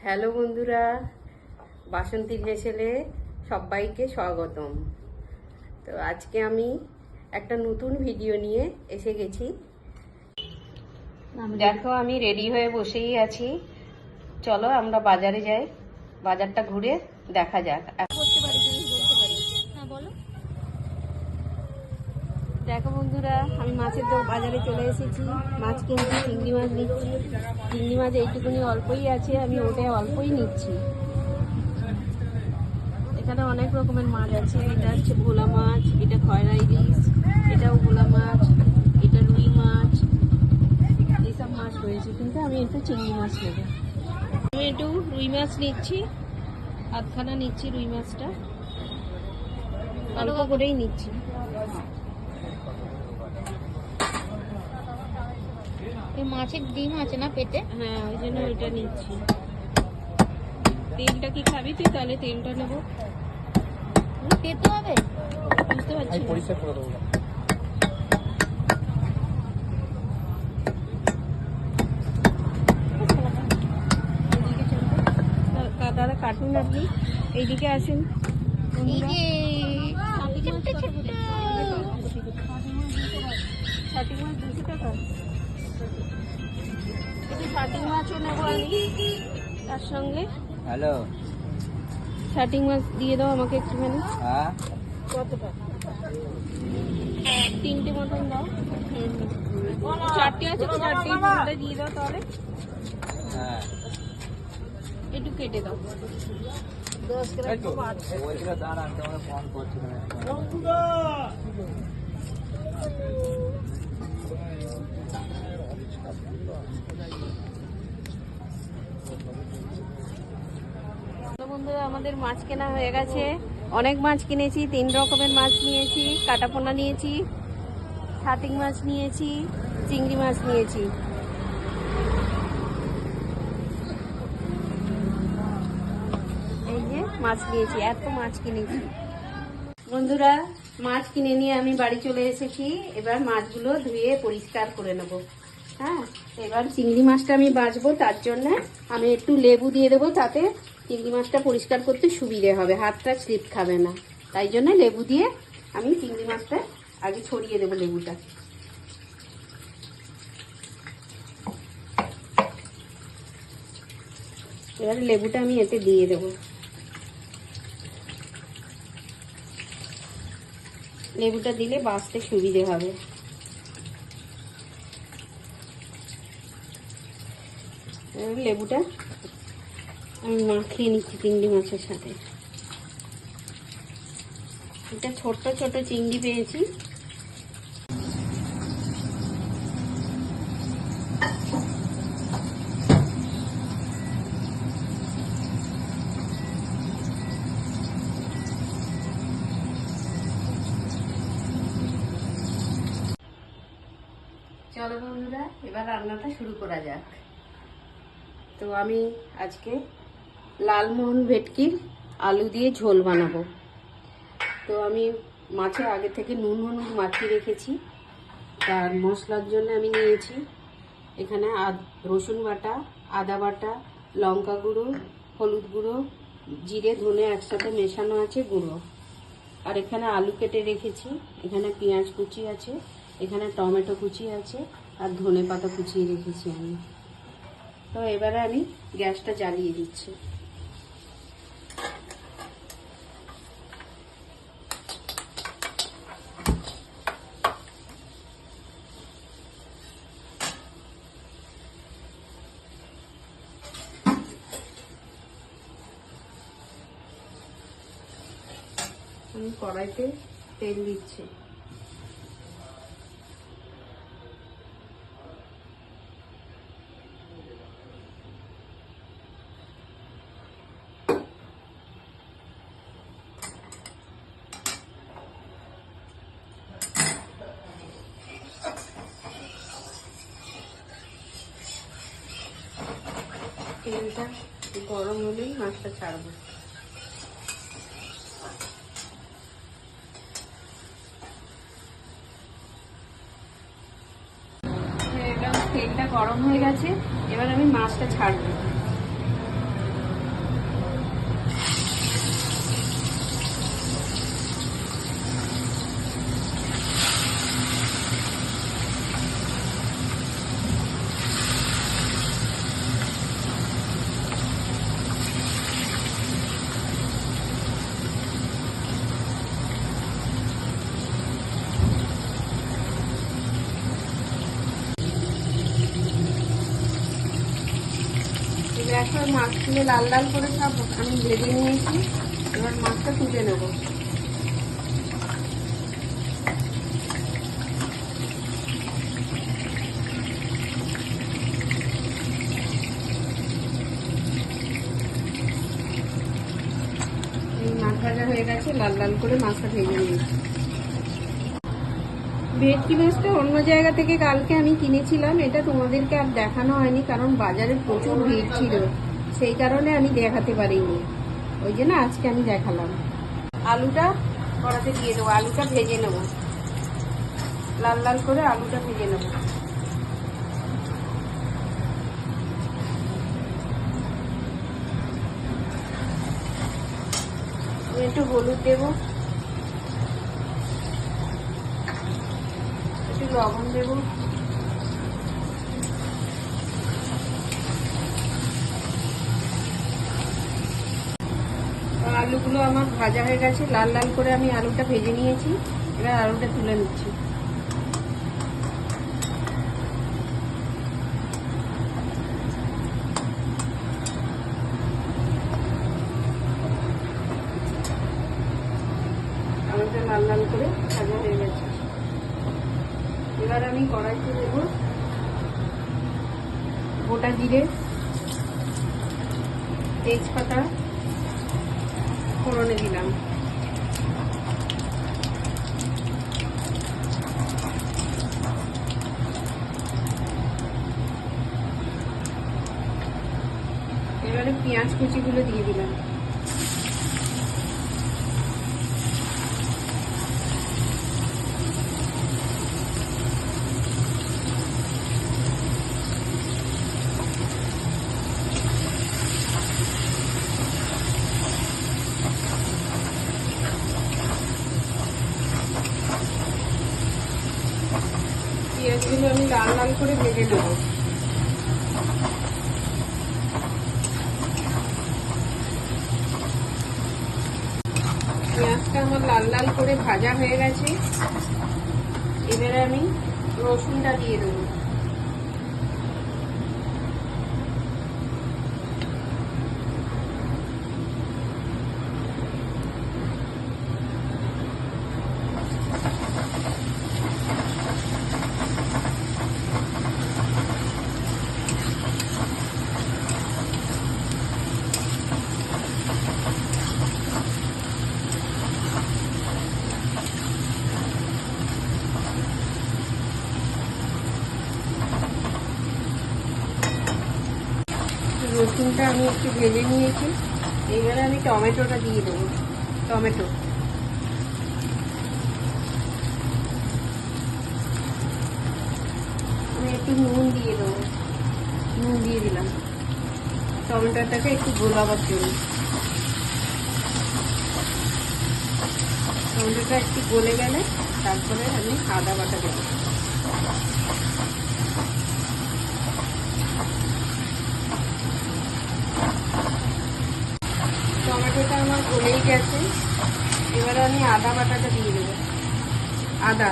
Hello বন্ধুরা, বাসন্তীর হেসেলে সবাইকে স্বাগতম। তো আজকে আমি একটা নতুন ভিডিও নিয়ে এসে গেছি। দেখো আমি রেডি হয়ে বসেই আছি। চলো আমরা বাজারে যাই, বাজারটা ঘুরে দেখা যাক। দেখো বন্ধুরা, আমি মাছের বাজারে চলে এসেছি। মাছ কিনছি, চিংড়ি মাছ নিচ্ছি। চিংড়ি মাছ এইটুকুনি অল্পই আছে, আমি ওটা অল্পই নিচ্ছি। এখানে অনেক রকমের মাছ আছে। এটা হচ্ছে ভোলা মাছ, এটা খয়রা ইলিশ, এটাও ভোলা মাছ, এটা রুই মাছ, এইসব মাছ রয়েছে। কিন্তু আমি একটু চিংড়ি মাছ নেব। আমি একটু রুই মাছ নিচ্ছি, আধখানা নিচ্ছি রুই মাছটা, অল্প করেই নিচ্ছি। মাছের ডিম আছে না পেটে? হ্যাঁ, ওই জন্য ওইটা নিচ্ছি। তেলটা কি খাবি তুই? তাহলে তেলটা নেবো। তেতো হবে? বুঝতে পারছি না। দাদা কাটুন, আপনি এইদিকে আসুন। ছাটি মাছ 200 টাকা। একটু ছাটি মাছও নেবো আমি তার সঙ্গে। হ্যালো, ছাটি মাছ দিয়ে দাও আমাকে একটুখানি। হ্যাঁ কত টাকা? 3টে মতন দাও। 4টে আছে তো, 4টেই পুরোটা দিয়ে দাও তাহলে। হ্যাঁ, একটু কেটে দাও। বলছিল দাঁড়ান, তোমাকে ফোন করছিলাম। বন্ধুরা, আমাদের মাছ কেনা হয়ে গেছে। অনেক মাছ কিনেছি, 3 রকমের মাছ নিয়েছি। কাটাপোনা নিয়েছি, ছাটিং মাছ নিয়েছি, চিংড়ি মাছ নিয়েছি। এই যে মাছ নিয়েছি, এত মাছ কিনেছি। বন্ধুরা, মাছ কিনে নিয়ে আমি বাড়ি চলে এসেছি। এবার মাছগুলো ধুয়ে পরিষ্কার করে নেব। হ্যাঁ, এবার চিংড়ি মাছটা আমি বাছবো, তার জন্য আমি একটু লেবু দিয়ে দেবো, তাতে চিংড়ি মাছটা পরিষ্কার করতে সুবিধে হবে, হাতটা স্লিপ খাবে না। তাই জন্য লেবু দিয়ে আমি চিংড়ি মাছটা আগে ছড়িয়ে দেবো লেবুটা। এবার লেবুটা আমি এতে দিয়ে দেবো। লেবুটা দিলে বাছতে সুবিধে হবে। লেবুটা আমি মাখিয়ে নিচ্ছি চিংড়ি মাছের সাথে। এটা ছোট্ট ছোট চিংড়ি পেয়েছি। চলো বন্ধুরা, এবার রান্নাটা শুরু করা যাক। তো আমি আজকে লালমোহন ভেটকির আলু দিয়ে ঝোল বানাবো। তো আমি মাছে আগে থেকে নুন হলুদ মাখিয়ে রেখেছি। তার মশলার জন্য আমি নিয়েছি এখানে রসুন বাটা, আদা বাটা, লঙ্কা গুঁড়ো, হলুদ গুঁড়ো, জিরে ধনে একসাথে মেশানো আছে গুঁড়ো। আর এখানে আলু কেটে রেখেছি, এখানে পেঁয়াজ কুচি আছে, এখানে টমেটো কুচি আছে, আর ধনে পাতা কুচিয়ে রেখেছি আমি। তো এবারে আমি গ্যাসটা জ্বালিয়ে দিচ্ছি। আমি কড়াইতে তেল দিচ্ছি। তেলটা গরম হলেই মাছটা ছাড়বো। তেলটা গরম হয়ে গেছে, এবার আমি মাছটা ছাড়বো। দেখো মাছগুলো লাল লাল করে সব আমি ভেজে নিয়েছি। এবার মাছটা তুলে নেবো। এই মাছ ভাজা হয়ে গেছে, লাল লাল করে মাছটা ভেজে নিয়েছি। ভেটকি মাছটা অন্য জায়গা থেকে কালকে আমি কিনেছিলাম, এটা তোমাদেরকে আর দেখানো হয়নি কারণ বাজারে প্রচুর ভিড় ছিল, সেই কারণে আমি দেখাতে পারিনি, ওই জন্য আজকে আমি দেখালাম। আলুটা কড়াতে দিয়ে দেবো, আলুটা ভেজে নেবো, লাল লাল করে আলুটা ভেজে নেবো। একটু হলুদ দেবো, একটু লবণ দেবো, আলুগুলো আমার ভাজা হয়ে গেছে, লাল লাল করে আমি আলুটা ভেজে নিয়েছি। এবার আলুটা তুলে নিচ্ছি। আলুটা লাল লাল করে ভাজা হয়ে গেছে। এবার আমি কড়াইতে দেব গোটা জিরে, তেজপাতা ফোড়নে দিলাম, এবারে পেঁয়াজ কুচিগুলো দিয়ে দিলাম। পেঁয়াজগুলো আমি লাল লাল করে ভেজে নেব। পেঁয়াজটা আমার লাল লাল করে ভাজা হয়ে গেছে। এবারে আমি রসুনটা দিয়ে দেবো। রসুনটা আমি একটু ভেজে নিয়েছি। এবারে আমি টমেটোটা দিয়ে দেবো। টমেটো আমি একটু নুন দিয়ে দেবো, নুন দিয়ে দিলাম টমেটোটাকে একটু গোলাবার জন্য। টমেটোটা একটু গলে গেলে তারপরে আমি আদা বাটা দেবো। টমেটোটা আমার গলেই গেছে। এবারে আমি আদা বাটাটা দিয়ে দেবো। আদা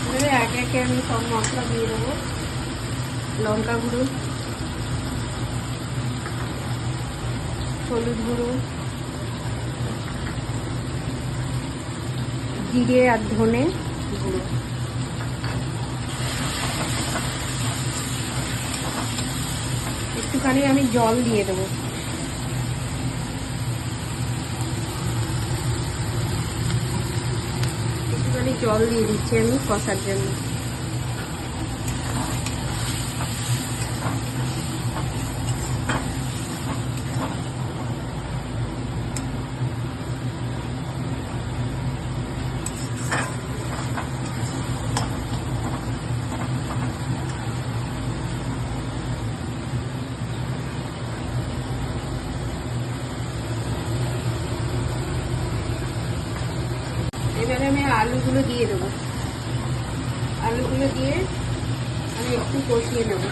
এবারে একে একে আমি সব মশলা দিয়ে দেবো। লঙ্কা গুঁড়ো, হলুদ গুঁড়ো, জিরে আর ধনে গুঁড়ো, একটুখানি আমি জল দিয়ে দেবো। একটুখানি জল দিয়ে দিচ্ছি আমি কষার জন্য। এবারে আমি আলুগুলো দিয়ে দেবো। আলুগুলো দিয়ে আমি একটু কষিয়ে নেব।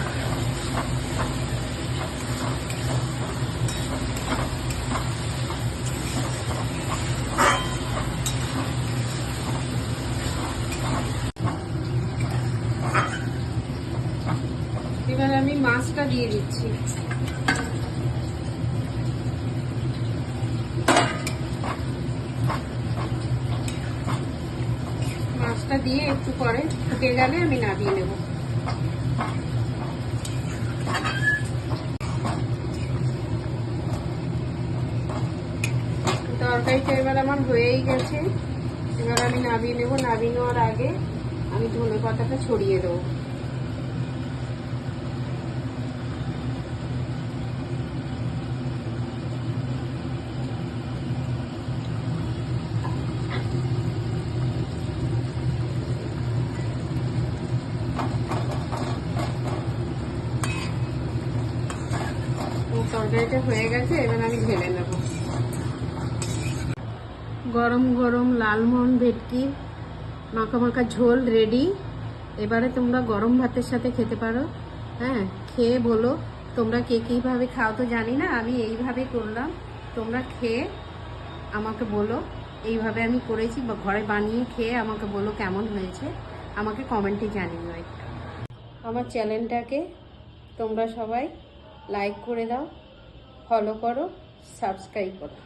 মাছটা দিয়ে দিচ্ছি। মাছটা দিয়ে একটু পরে ফুটে গেলে আমি নামিয়ে নেব। তরকারিটা এবার আমার হয়েই গেছে, এবার আমি নামিয়ে নেব। নামিয়ে নেওয়ার আগে আমি ধনে পাতাটা ছড়িয়ে দেবো। তরকারিটা হয়ে গেছে, এবার আমি ঢেলে নেব। গরম গরম লালমোহন ভেটকি মাখা মাখা ঝোল রেডি। এবারে তোমরা গরম ভাতের সাথে খেতে পারো। হ্যাঁ, খেয়ে বলো তোমরা কে কীভাবে খাও। তো জানি না, আমি এইভাবে করলাম। তোমরা খেয়ে আমাকে বলো, এইভাবে আমি করেছি বা ঘরে বানিয়ে খেয়ে আমাকে বলো কেমন হয়েছে, আমাকে কমেন্টে জানিও একটু। আমার চ্যানেলটাকে তোমরা সবাই লাইক করে দাও, ফলো করো, সাবস্ক্রাইব করো।